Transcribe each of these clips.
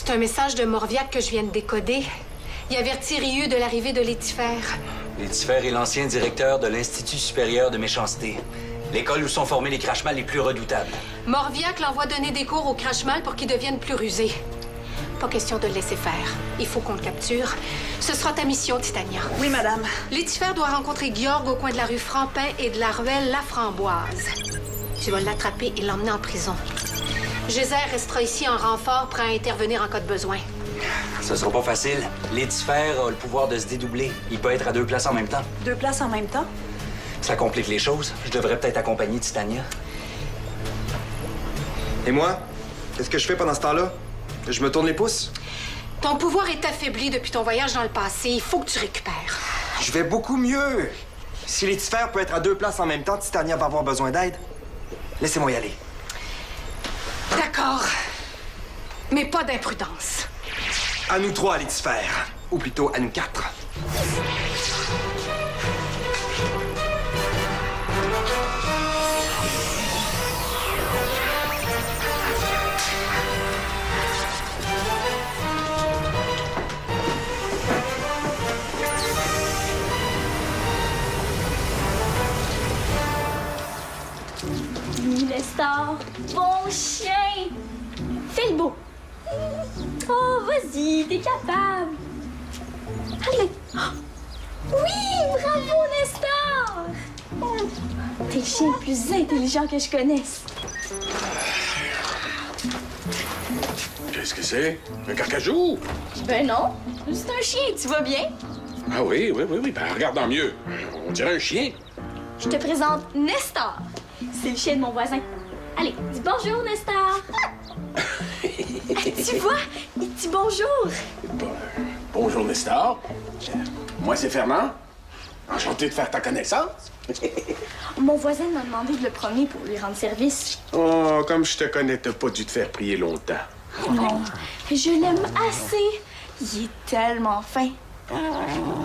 C'est un message de Morviac que je viens de décoder. Il avertit Ryu de l'arrivée de Létifer. Létifer est l'ancien directeur de l'Institut supérieur de méchanceté. L'école où sont formés les crachemals les plus redoutables. Morviac l'envoie donner des cours aux crachemals pour qu'ils deviennent plus rusés. Pas question de le laisser faire. Il faut qu'on le capture. Ce sera ta mission, Titania. Oui, madame. Létifer doit rencontrer Gheorghe au coin de la rue Frampin et de la ruelle La Framboise. Tu vas l'attraper et l'emmener en prison. Géser restera ici en renfort, prêt à intervenir en cas de besoin. Ce sera pas facile. Létifer a le pouvoir de se dédoubler. Il peut être à 2 places en même temps. 2 places en même temps? Ça complique les choses. Je devrais peut-être accompagner Titania. Et moi? Qu'est-ce que je fais pendant ce temps-là? Je me tourne les pouces? Ton pouvoir est affaibli depuis ton voyage dans le passé. Il faut que tu récupères. Je vais beaucoup mieux. Si Létifer peut être à 2 places en même temps, Titania va avoir besoin d'aide. Laissez-moi y aller. D'accord. Mais pas d'imprudence. À nous 3, Létifer. Ou plutôt, à nous 4. Nestor, bon chien! Fais le beau! Oh, vas-y, t'es capable! Allez! Oui, bravo, Nestor! T'es le chien le plus intelligent que je connaisse. Qu'est-ce que c'est? Un carcajou? Ben non, c'est un chien, tu vas bien? Ah oui. Ben, regardant mieux. On dirait un chien. Je te présente Nestor. C'est le chien de mon voisin. Allez, dis bonjour, Nestor. Tu vois, il dit bonjour. Bonjour, Nestor. Moi, c'est Fernand. Enchanté de faire ta connaissance. Mon voisin m'a demandé de le promener pour lui rendre service. Oh, comme je te connais, t'as pas dû te faire prier longtemps. Non, je l'aime assez. Il est tellement fin.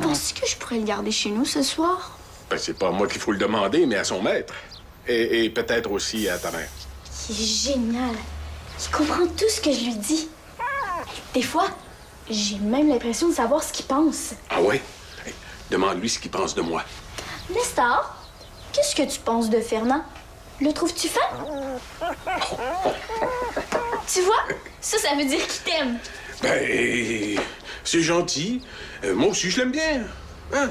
Penses-tu que je pourrais le garder chez nous ce soir? Ben, c'est pas à moi qu'il faut le demander, mais à son maître. Et peut-être aussi à ta mère. Il est génial. Il comprend tout ce que je lui dis. Des fois, j'ai même l'impression de savoir ce qu'il pense. Ah ouais? Hey, demande-lui ce qu'il pense de moi. Nestor, qu'est-ce que tu penses de Fernand? Le trouves-tu fin? Tu vois, ça veut dire qu'il t'aime. Ben, c'est gentil. Moi aussi, je l'aime bien. Hein?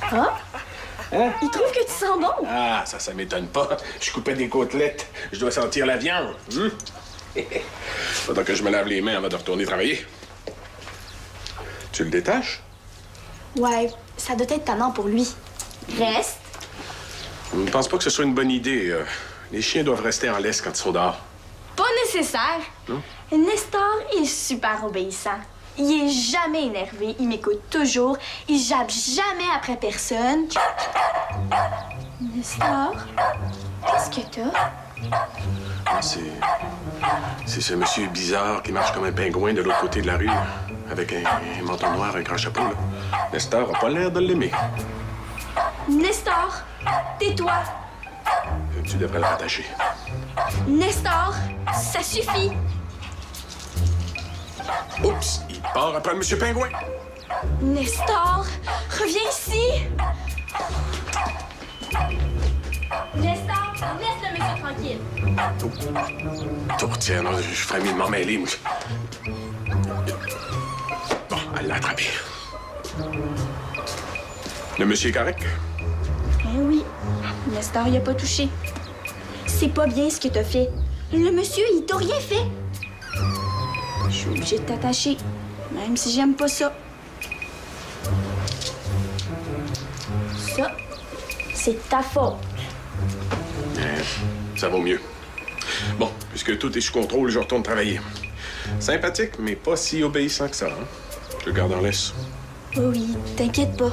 Ah? Il trouve que tu sens bon. Ah, ça m'étonne pas. Je coupais des côtelettes. Je dois sentir la viande. Faudra que je me lave les mains avant de retourner travailler. Tu le détaches? Ouais, ça doit être tannant pour lui. Reste. Je ne pense pas que ce soit une bonne idée. Les chiens doivent rester en laisse quand ils sont dehors. Pas nécessaire. Non? Nestor est super obéissant. Il est jamais énervé, il m'écoute toujours, il jappe jamais après personne. Nestor, qu'est-ce que t'as? Ah, c'est ce monsieur bizarre qui marche comme un pingouin de l'autre côté de la rue, avec un menton noir, un grand chapeau, là. Nestor a pas l'air de l'aimer. Nestor, tais-toi. Tu devrais le rattacher. Nestor, ça suffit. Oups, il part après le monsieur pingouin. Nestor, reviens ici. Nestor, laisse le monsieur tranquille. Tourtière, non, je ferais mieux de m'en mêler, moi. Bon, elle l'a attrapé. Le monsieur est correct? Eh oui, Nestor, il a pas touché. C'est pas bien ce que t'as fait. Le monsieur, il t'a rien fait. Je suis obligée de t'attacher, même si j'aime pas ça. Ça, c'est ta faute. Ça vaut mieux. Bon, puisque tout est sous contrôle, je retourne travailler. Sympathique, mais pas si obéissant que ça, hein? Je le garde en laisse. Oh oui, t'inquiète pas.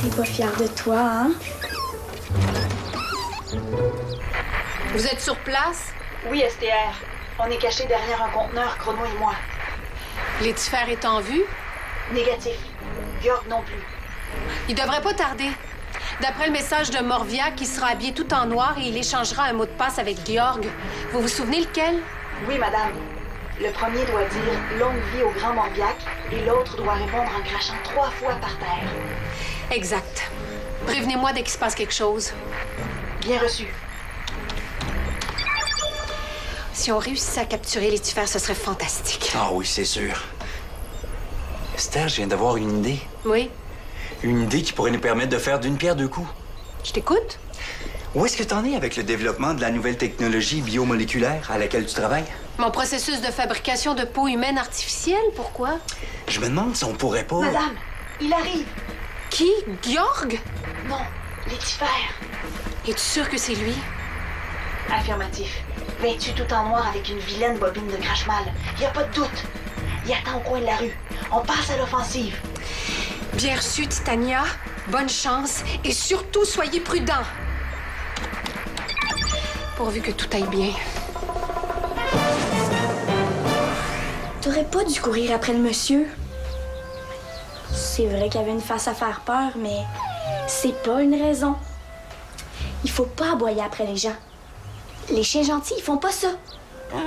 T'es pas fière de toi, hein? Vous êtes sur place? Oui, STR. On est cachés derrière un conteneur, Chrono et moi. Létifer est en vue? Négatif. Gheorghe non plus. Il devrait pas tarder. D'après le message de Morviac, il sera habillé tout en noir et il échangera un mot de passe avec Georg. Vous vous souvenez lequel? Oui, madame. Le premier doit dire « Longue vie au grand Morviac » et l'autre doit répondre en crachant 3 fois par terre. Exact. Prévenez-moi dès qu'il se passe quelque chose. Bien reçu. Si on réussissait à capturer Lucifer, ce serait fantastique. Ah oui, c'est sûr. Esther, je viens d'avoir une idée. Oui? Une idée qui pourrait nous permettre de faire d'une pierre deux coups. Je t'écoute? Où est-ce que t'en es avec le développement de la nouvelle technologie biomoléculaire à laquelle tu travailles? Mon processus de fabrication de peau humaine artificielle, pourquoi? Je me demande si on pourrait pas... Madame, il arrive. Qui? Georg? Non, Lucifer. Es-tu sûr que c'est lui? Affirmatif. Vêtu tout en noir avec une vilaine bobine de crache-mal. Y a pas de doute. Il attend au coin de la rue. On passe à l'offensive. Bien reçu, Titania. Bonne chance et surtout, soyez prudents. Pourvu que tout aille bien. T'aurais pas dû courir après le monsieur. C'est vrai qu'il y avait une face à faire peur, mais c'est pas une raison. Il faut pas aboyer après les gens. Les chiens gentils, ils font pas ça. Oh,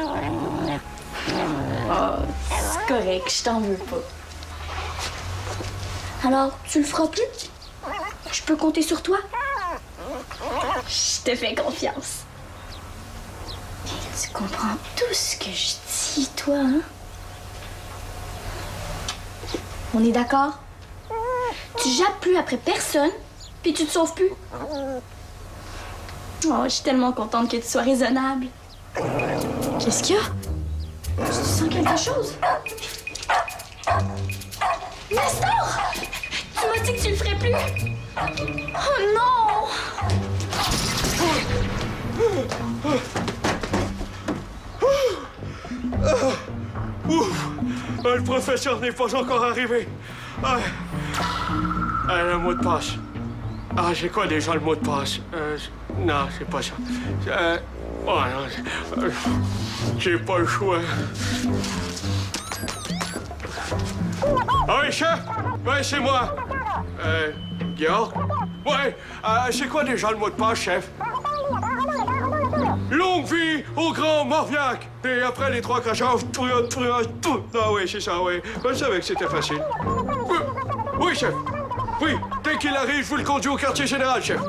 c'est correct, je t'en veux pas. Alors, tu le feras plus? Je peux compter sur toi? Je te fais confiance. Tu comprends tout ce que je dis, toi, hein? On est d'accord? Tu jappes plus après personne, puis tu te sauves plus. Oh, je suis tellement contente que tu sois raisonnable. Qu'est-ce qu'il y a? Tu sens quelque chose? Nestor! Tu m'as dit que tu le ferais plus! Oh non! Ouf! Le professeur n'est pas encore arrivé. Le mot de passe. C'est quoi déjà le mot de passe? Non, c'est pas ça. Non, j'ai pas le choix. Ah oui, chef? Ouais, c'est moi. Georg? Ouais, c'est quoi déjà le mot de passe, chef? Longue vie au grand Morviac! Et après les 3 crachats, tout. Ah oui, c'est ça, oui. Je savais que c'était facile. Oui, chef. Oui, dès qu'il arrive, je vous le conduis au quartier général, chef.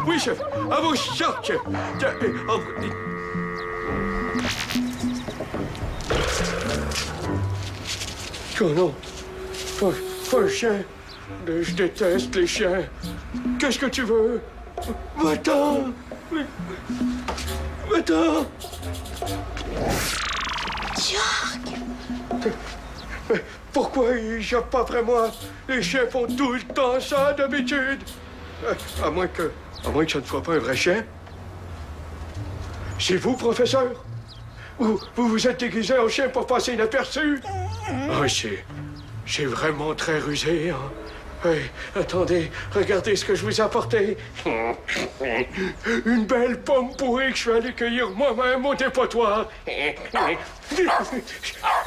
Oui, chef. À vous, chef. Oh non. Pas le chien. Je déteste les chiens. Qu'est-ce que tu veux? Va-t'en. Va-t'en. Georg! Mais pourquoi ils jappent pas après moi? Les chiens font tout le temps ça, d'habitude. À moins que ça ne soit pas un vrai chien. C'est vous, professeur? Ou vous vous êtes déguisé en chien pour passer inaperçu? Ah, c'est vraiment très rusé, hein? Oui, attendez, regardez ce que je vous ai apporté. Une belle pomme pourrie que je suis allé cueillir moi-même au dépotoir.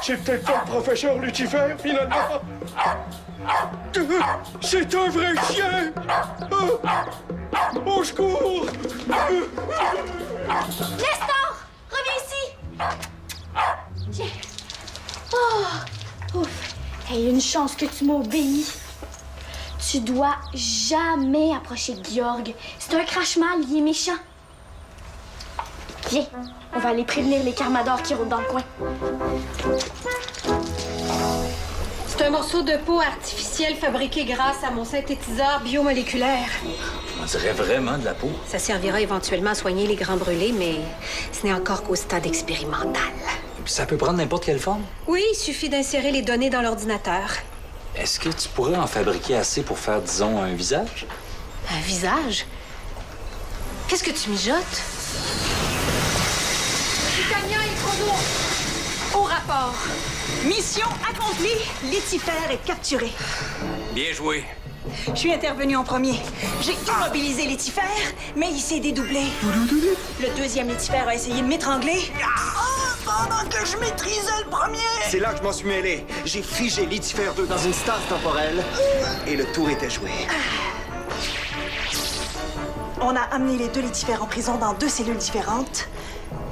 C'est peut-être pas le professeur Lucifer, finalement. C'est un vrai chien! Au secours! Nestor! Reviens ici! Tiens. Oh! Ouf! Hey, une chance que tu m'obéis. Tu dois jamais approcher Georg. C'est un crache-mal, il est méchant. Viens, on va aller prévenir les carmadors qui rôdent dans le coin. C'est un morceau de peau artificielle fabriqué grâce à mon synthétiseur biomoléculaire. On dirait vraiment de la peau. Ça servira éventuellement à soigner les grands brûlés, mais ce n'est encore qu'au stade expérimental. Ça peut prendre n'importe quelle forme. Oui, il suffit d'insérer les données dans l'ordinateur. Est-ce que tu pourrais en fabriquer assez pour faire, disons, un visage? Un visage? Qu'est-ce que tu mijotes? Titania et Chrono, au rapport. Mission accomplie. Lucifer est capturé. Bien joué. Je suis intervenue en premier. J'ai immobilisé Lucifer, mais il s'est dédoublé. Le deuxième Lucifer a essayé de m'étrangler. Pendant que je maîtrisais le premier. C'est là que je m'en suis mêlé. J'ai figé Lucifer 2 dans une stase temporelle et le tour était joué. On a amené les deux Lucifer en prison dans 2 cellules différentes,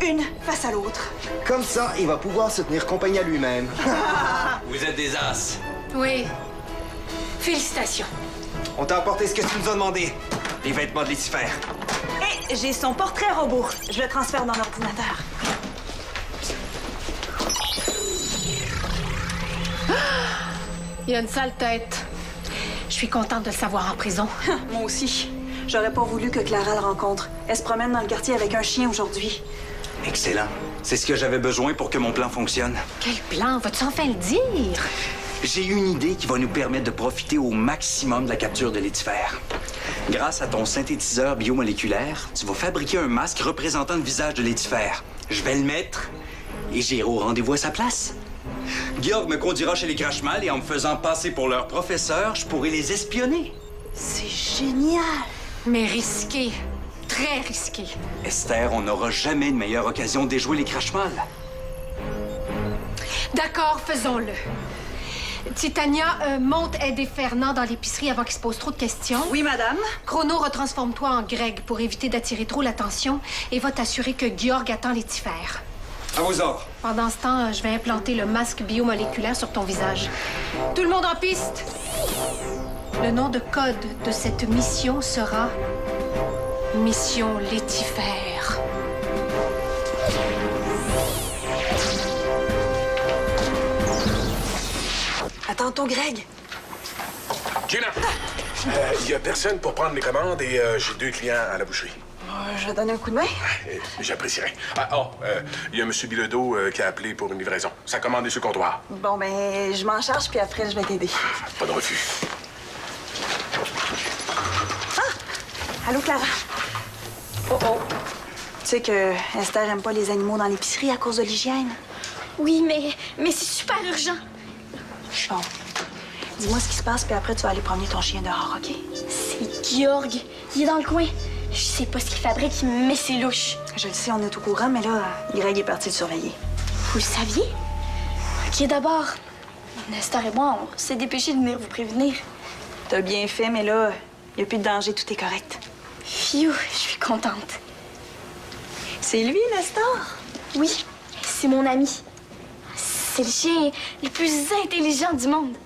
une face à l'autre. Comme ça, il va pouvoir se tenir compagnie à lui-même. Vous êtes des as. Oui. Félicitations. On t'a apporté ce que tu nous as demandé. Les vêtements de Lucifer. Et j'ai son portrait robot. Je le transfère dans l'ordinateur. Il a une sale tête. Je suis contente de le savoir en prison. Moi aussi. J'aurais pas voulu que Clara le rencontre. Elle se promène dans le quartier avec un chien aujourd'hui. Excellent. C'est ce que j'avais besoin pour que mon plan fonctionne. Quel plan? Vas-tu enfin le dire? J'ai une idée qui va nous permettre de profiter au maximum de la capture de Lucifer. Grâce à ton synthétiseur biomoléculaire, tu vas fabriquer un masque représentant le visage de Lucifer. Je vais le mettre et j'irai au rendez-vous à sa place. Georg me conduira chez les Crashmal et en me faisant passer pour leur professeur, je pourrai les espionner. C'est génial! Mais risqué. Très risqué. Esther, on n'aura jamais une meilleure occasion de déjouer les Crashmal. D'accord, faisons-le. Titania, monte aider Fernand dans l'épicerie avant qu'il se pose trop de questions. Oui, madame. Chrono, retransforme-toi en Greg pour éviter d'attirer trop l'attention et va t'assurer que Georg attend Lucifer. À vos ordres. Pendant ce temps, je vais implanter le masque biomoléculaire sur ton visage. Tout le monde en piste! Le nom de code de cette mission sera Mission Lucifer. À tantôt, Greg. Gina! Il y a personne pour prendre les commandes et j'ai 2 clients à la boucherie. Je vais donner un coup de main. J'apprécierais. Il y a M. Bilodeau qui a appelé pour une livraison. Sa commande est sur le comptoir. Bon, ben, je m'en charge, puis après, je vais t'aider. Pas de refus. Allô, Clara? Oh. Tu sais que Esther aime pas les animaux dans l'épicerie à cause de l'hygiène? Oui, mais c'est super urgent. Bon. Dis-moi ce qui se passe, puis après, tu vas aller promener ton chien dehors, OK? C'est Georg. Il est dans le coin. Je sais pas ce qu'il fabrique, mais c'est louche. Je le sais, on est au courant, mais là, Greg est parti le surveiller. Vous le saviez? OK, d'abord, Nestor et moi, on s'est dépêchés de venir vous prévenir. T'as bien fait, mais là, il n'y a plus de danger, tout est correct. Phew, je suis contente. C'est lui, Nestor? Oui, c'est mon ami. C'est le chien le plus intelligent du monde.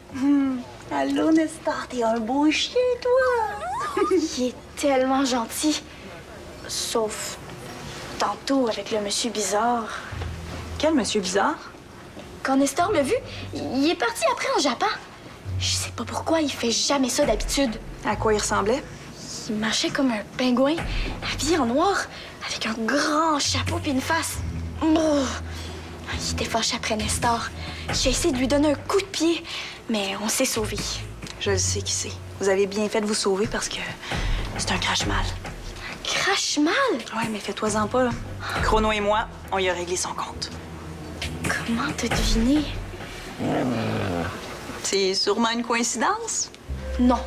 Allô, Nestor, t'es un beau chien, toi! Il est tellement gentil. Sauf tantôt avec le monsieur bizarre. Quel monsieur bizarre? Quand Nestor l'a vu, il est parti après en Japon. Je sais pas pourquoi, il fait jamais ça d'habitude. À quoi il ressemblait? Il marchait comme un pingouin, habillé en noir, avec un grand chapeau puis une face. Oh. Il était fâché après Nestor. J'ai essayé de lui donner un coup de pied, mais on s'est sauvés. Je le sais qui c'est. Vous avez bien fait de vous sauver parce que c'est un crache-mal. Crache-mal? Ouais, mais fais-toi-en pas, là. Chrono et moi, on y a réglé son compte. Comment t'as deviné? C'est sûrement une coïncidence. Non.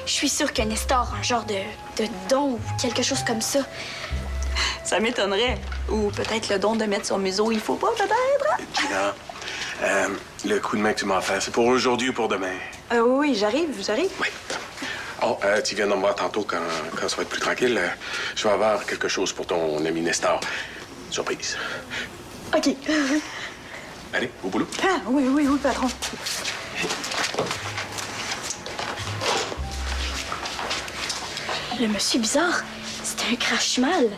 Je suis sûre que Nestor a un genre de don ou quelque chose comme ça. Ça m'étonnerait. Ou peut-être le don de mettre son museau, il faut pas, peut-être? Gina, le coup de main que tu m'as offert, c'est pour aujourd'hui ou pour demain? Oui, j'arrive. Oui. Oh, tu viens de me voir tantôt quand ça va être plus tranquille. Je vais avoir quelque chose pour ton ami Nestor. Surprise. OK. Allez, au boulot. Ah, oui, patron. Le monsieur bizarre, c'est un crache-mal.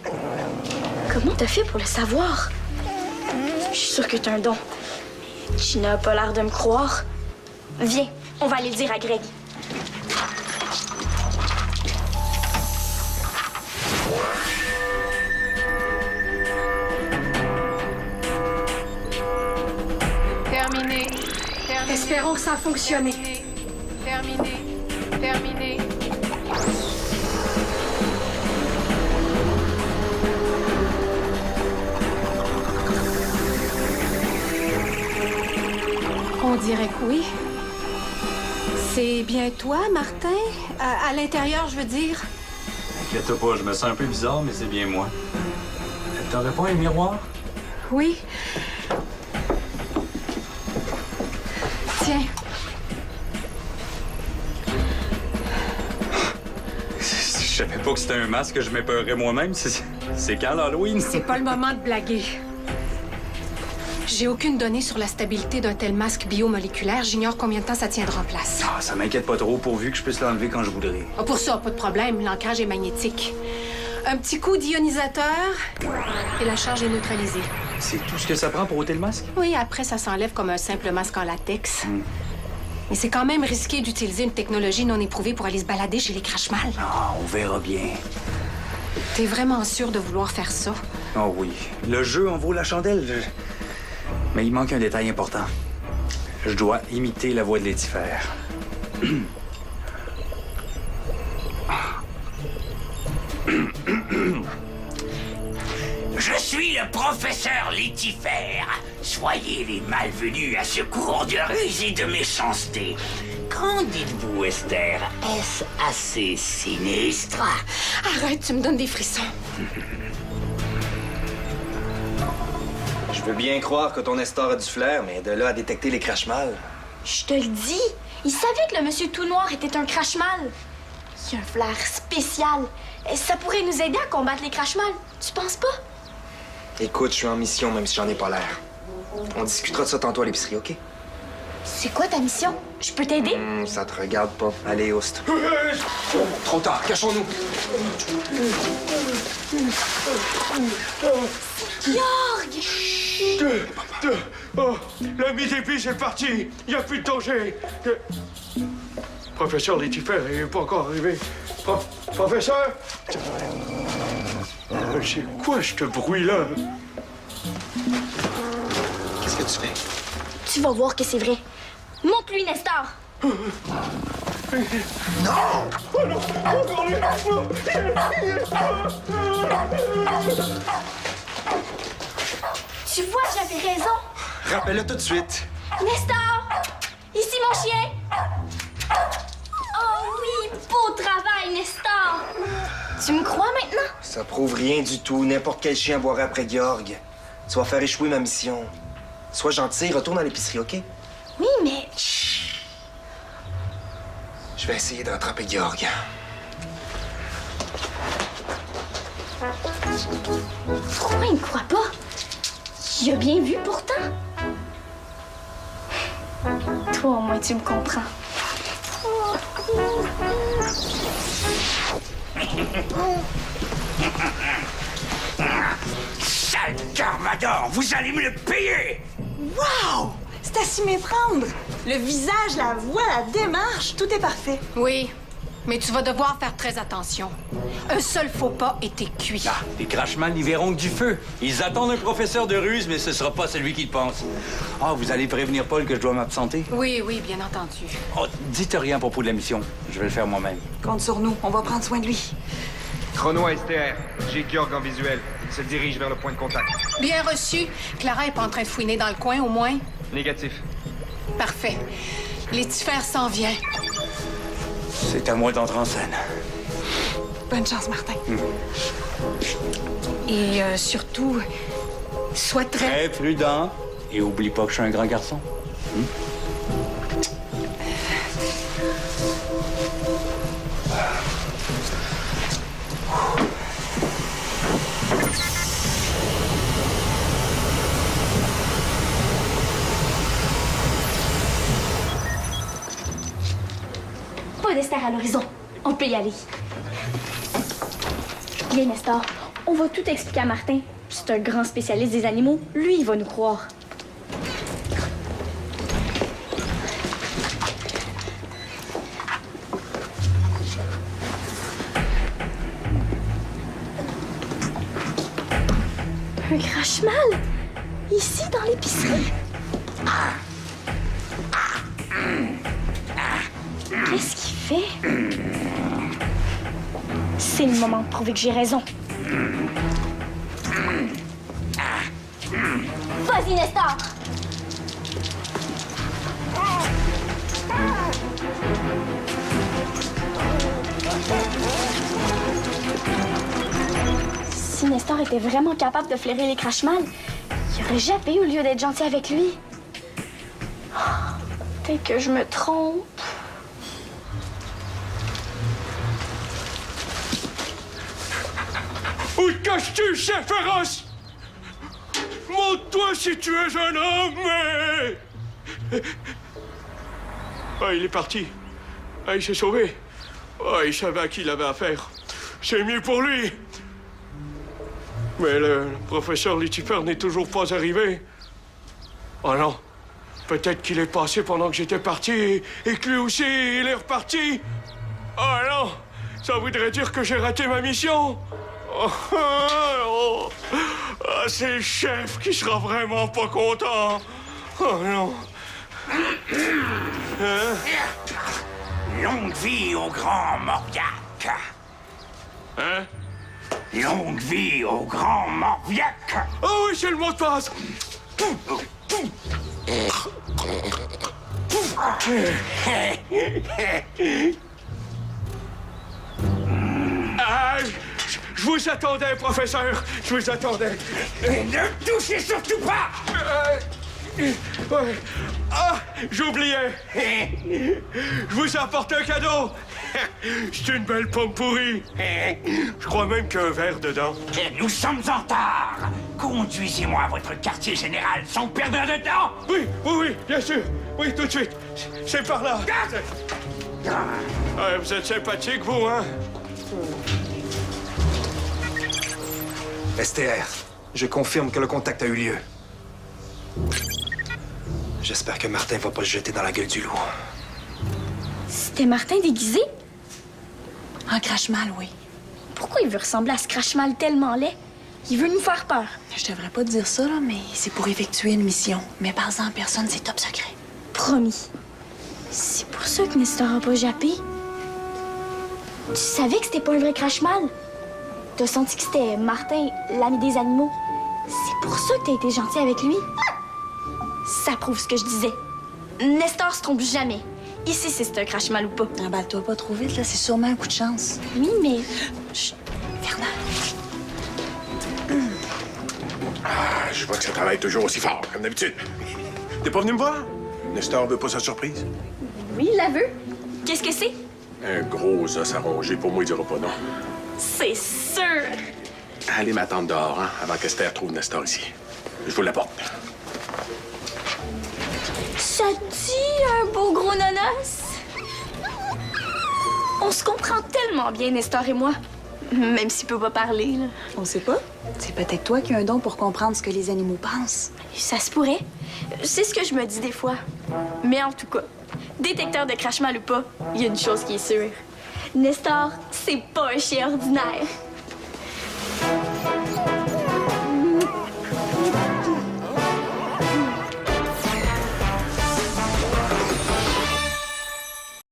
Comment t'as fait pour le savoir? Je suis sûre que t'as un don. Gina a pas l'air de me croire. Viens, on va aller le dire à Greg. Terminé. Espérons que ça a fonctionné. Terminé. On dirait que oui. C'est bien toi, Martin? À l'intérieur, je veux dire. Inquiète-toi pas, je me sens un peu bizarre, mais c'est bien moi. T'aurais pas un miroir? Oui. Tiens. savais pas que c'était un masque que je m'épeurais moi-même. C'est quand l'Halloween? C'est pas le moment de blaguer. J'ai aucune donnée sur la stabilité d'un tel masque biomoléculaire. J'ignore combien de temps ça tiendra en place. Ah, ça m'inquiète pas trop, pourvu que je puisse l'enlever quand je voudrais. Ah, pour ça, pas de problème. L'ancrage est magnétique. Un petit coup d'ionisateur et la charge est neutralisée. C'est tout ce que ça prend pour ôter le masque? Oui, après, ça s'enlève comme un simple masque en latex. Mais c'est quand même risqué d'utiliser une technologie non éprouvée pour aller se balader chez les crash-mal. Ah, on verra bien. T'es vraiment sûr de vouloir faire ça? Oh oui. Le jeu en vaut la chandelle. Mais il manque un détail important. Je dois imiter la voix de Létifère. Je suis le professeur Létifère. Soyez les malvenus à ce cours de ruse et de méchanceté. Qu'en dites-vous, Esther? Est-ce assez sinistre? Arrête, tu me donnes des frissons. Je veux bien croire que ton Nestor a du flair, mais de là à détecter les crash-mal... Je te le dis, il savait que le monsieur tout noir était un crash-mal. Il a un flair spécial. Et ça pourrait nous aider à combattre les crash-mal. Tu penses pas? Écoute, je suis en mission, même si j'en ai pas l'air. On discutera de ça tantôt à l'épicerie, OK? C'est quoi ta mission? Je peux t'aider? Ça te regarde pas. Allez, Oust. Trop tard, cachons-nous. Georg! Oh, l'ami d'épice est parti. Il n'y a plus de danger. Professeur Létifère n'est pas encore arrivé. Professeur? C'est quoi ce bruit-là? Qu'est-ce que tu fais? Tu vas voir que c'est vrai. Montre-lui, Nestor! Tu vois, j'avais raison. Rappelle-le tout de suite. Nestor! Ici mon chien! Oh oui, beau travail, Nestor! Tu me crois maintenant? Ça prouve rien du tout. N'importe quel chien boirait après Georg. Tu vas faire échouer ma mission. Sois gentil, retourne à l'épicerie, OK? Oui, mais... Je vais essayer de rattraper Georg. Pourquoi il ne croit pas? Il a bien vu pourtant. Toi, au moins, tu me comprends. Sale Carmador, vous allez me le payer! Wow! C'est à s'y méprendre. Le visage, la voix, la démarche, tout est parfait. Oui, mais tu vas devoir faire très attention. Un seul faux pas et t'es cuit. Ah, les crash-mal n'y verront que du feu. Ils attendent un professeur de ruse, mais ce sera pas celui qu'ils pensent. Ah, vous allez prévenir Paul que je dois m'absenter? Oui, oui, bien entendu. Oh, dites rien à propos de la mission. Je vais le faire moi-même. Compte sur nous, on va prendre soin de lui. Chrono à STR. J'ai Georg en visuel. Il se dirige vers le point de contact. Bien reçu. Clara est pas en train de fouiner dans le coin, au moins? Négatif. Parfait. Létifère s'en vient. C'est à moi d'entrer en scène. Bonne chance, Martin. Et surtout, sois très... Très prudent. Et oublie pas que je suis un grand garçon. Pas d'Esther à l'horizon. On peut y aller. Viens, Nestor. On va tout expliquer à Martin. C'est un grand spécialiste des animaux. Lui, il va nous croire. Un crash-mal? Ici, dans l'épicerie? Qu'est-ce qu'il fait? C'est le moment de prouver que j'ai raison. Vas-y, Nestor! Si Nestor était vraiment capable de flairer les crash-mal, il aurait jappé au lieu d'être gentil avec lui. Peut-être que je me trompe. Où te caches-tu, chef féroce? Montre-toi si tu es un homme, mais... Ah, il est parti. Ah, il s'est sauvé. Ah, il savait à qui il avait affaire. C'est mieux pour lui. Mais le professeur Lucifer n'est toujours pas arrivé. Oh non. Peut-être qu'il est passé pendant que j'étais parti et que lui aussi, il est reparti. Oh non. Ça voudrait dire que j'ai raté ma mission. Oh, c'est le chef qui sera vraiment pas content. Oh non. Hein? Longue vie au grand Morviac. Hein? Longue vie au grand Morviac. Oh oui, c'est le mot de passe. Ah, je vous attendais, professeur. Je vous attendais. Ne touchez surtout pas. Ouais. Ah, j'oubliais. Je vous apporte un cadeau. C'est une belle pomme pourrie. Je crois même qu'il y a un verre dedans. Nous sommes en retard. Conduisez-moi à votre quartier général sans perdre de temps. Oui, oui, oui, bien sûr. Oui, tout de suite. C'est par là. Ouais, vous êtes sympathique, vous, hein? STR, je confirme que le contact a eu lieu. J'espère que Martin va pas se jeter dans la gueule du loup. C'était Martin déguisé? En Crashmal, oui. Pourquoi il veut ressembler à ce Crashmal tellement laid? Il veut nous faire peur. Je devrais pas te dire ça, là, mais c'est pour effectuer une mission. Mais parle-en en personne, c'est top secret. Promis. C'est pour ça que Nestor a pas jappé. Tu savais que c'était pas un vrai Crashmal? T'as senti que c'était Martin, l'ami des animaux. C'est pour ça que t'as été gentil avec lui. Ça prouve ce que je disais. Nestor se trompe jamais. Ici, c'est un Crashmal ou pas. Emballe-toi pas trop vite, là. C'est sûrement un coup de chance. Oui, mais... Chut. Fernand. Ah, je vois que ça travaille toujours aussi fort, comme d'habitude. T'es pas venu me voir? Nestor veut pas sa surprise? Oui, il la veut. Qu'est-ce que c'est? Un gros os à ronger. Pour moi, il dira pas non. C'est sûr. Allez m'attendre dehors, hein, avant qu'Esther trouve Nestor ici. Je vous l'apporte. Ça dit un beau gros nonos? On se comprend tellement bien, Nestor et moi. Même s'il peut pas parler, là. On sait pas. C'est peut-être toi qui as un don pour comprendre ce que les animaux pensent. Ça se pourrait. C'est ce que je me dis des fois. Mais en tout cas, détecteur de Crashmal ou pas, il y a une chose qui est sûre. Nestor, c'est pas un chien ordinaire.